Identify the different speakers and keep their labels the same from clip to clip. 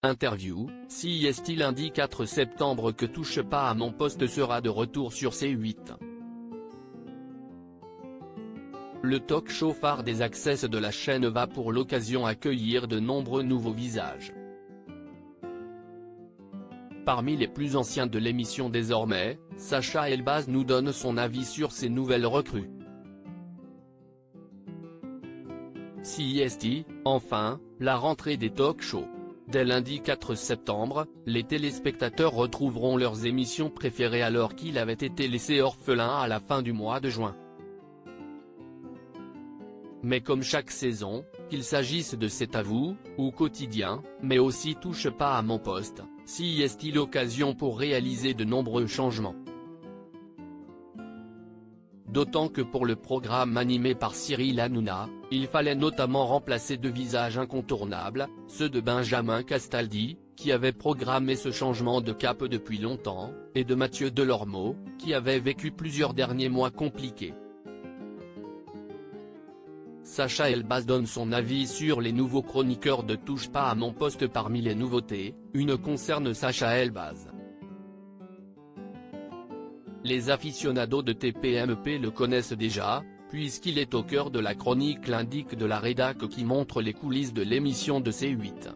Speaker 1: Interview, CIST lundi 4 septembre que Touche pas à mon poste sera de retour sur C8. Le talk show phare des Access de la chaîne va pour l'occasion accueillir de nombreux nouveaux visages. Parmi les plus anciens de l'émission désormais, Sacha Elbaz nous donne son avis sur ces nouvelles recrues. CIST, enfin, la rentrée des talk-shows. Dès lundi 4 septembre, les téléspectateurs retrouveront leurs émissions préférées alors qu'ils avaient été laissés orphelins à la fin du mois de juin. Mais comme chaque saison, qu'il s'agisse de C'est à vous, ou Quotidien, mais aussi Touche pas à mon poste, CIST l'occasion pour réaliser de nombreux changements. D'autant que pour le programme animé par Cyril Hanouna, il fallait notamment remplacer deux visages incontournables, ceux de Benjamin Castaldi, qui avait programmé ce changement de cap depuis longtemps, et de Mathieu Delormeau, qui avait vécu plusieurs derniers mois compliqués. Sacha Elbaz donne son avis sur les nouveaux chroniqueurs de Touche pas à mon poste. Parmi les nouveautés, une concerne Sacha Elbaz. Les aficionados de TPMP le connaissent déjà, puisqu'il est au cœur de la chronique L'indic de la rédac qui montre les coulisses de l'émission de C8.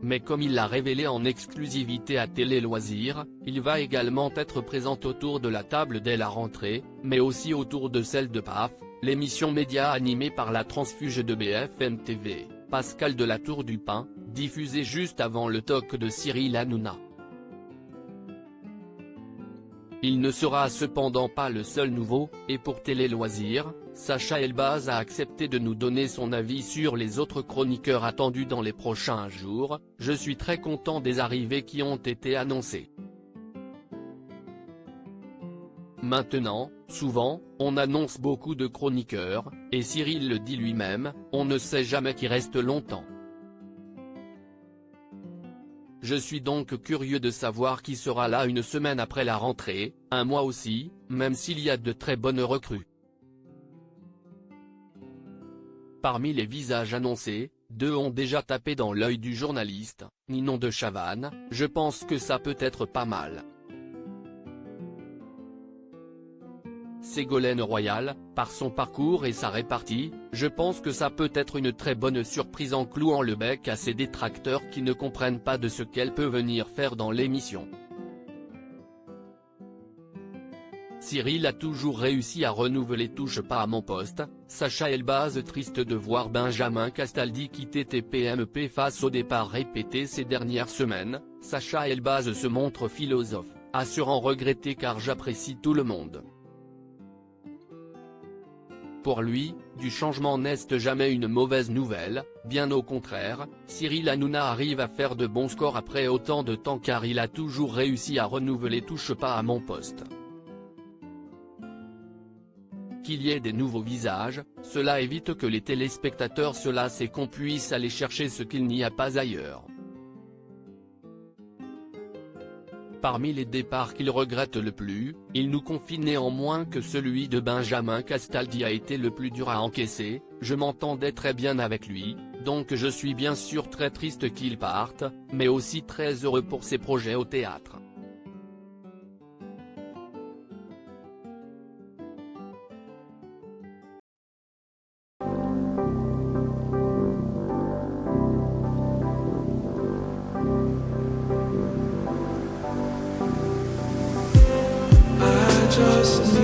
Speaker 1: Mais comme il l'a révélé en exclusivité à Télé Loisirs, il va également être présent autour de la table dès la rentrée, mais aussi autour de celle de PAF, l'émission média animée par la transfuge de BFM TV, Pascal de la Tour du Pin, diffusée juste avant le talk de Cyril Hanouna. Il ne sera cependant pas le seul nouveau, et pour Télé Loisirs, Sacha Elbaz a accepté de nous donner son avis sur les autres chroniqueurs attendus dans les prochains jours. Je suis très content des arrivées qui ont été annoncées. Maintenant, souvent, on annonce beaucoup de chroniqueurs, et Cyril le dit lui-même, on ne sait jamais qui reste longtemps. Je suis donc curieux de savoir qui sera là une semaine après la rentrée, un mois aussi, même s'il y a de très bonnes recrues. Parmi les visages annoncés, deux ont déjà tapé dans l'œil du journaliste, Ninon de Chavannes. Je pense que ça peut être pas mal. Ségolène Royal, par son parcours et sa répartie, je pense que ça peut être une très bonne surprise en clouant le bec à ses détracteurs qui ne comprennent pas de ce qu'elle peut venir faire dans l'émission. Cyril a toujours réussi à renouveler Touche pas à mon poste. Sacha Elbaz triste de voir Benjamin Castaldi quitter TPMP face au départ répété ces dernières semaines. Sacha Elbaz se montre philosophe, assurant regretter car j'apprécie tout le monde. Pour lui, du changement n'est jamais une mauvaise nouvelle, bien au contraire. Cyril Hanouna arrive à faire de bons scores après autant de temps car il a toujours réussi à renouveler Touche pas à mon poste. Qu'il y ait des nouveaux visages, cela évite que les téléspectateurs se lassent et qu'on puisse aller chercher ce qu'il n'y a pas ailleurs. Parmi les départs qu'il regrette le plus, il nous confie néanmoins que celui de Benjamin Castaldi a été le plus dur à encaisser. Je m'entendais très bien avec lui, donc je suis bien sûr très triste qu'il parte, mais aussi très heureux pour ses projets au théâtre.
Speaker 2: Just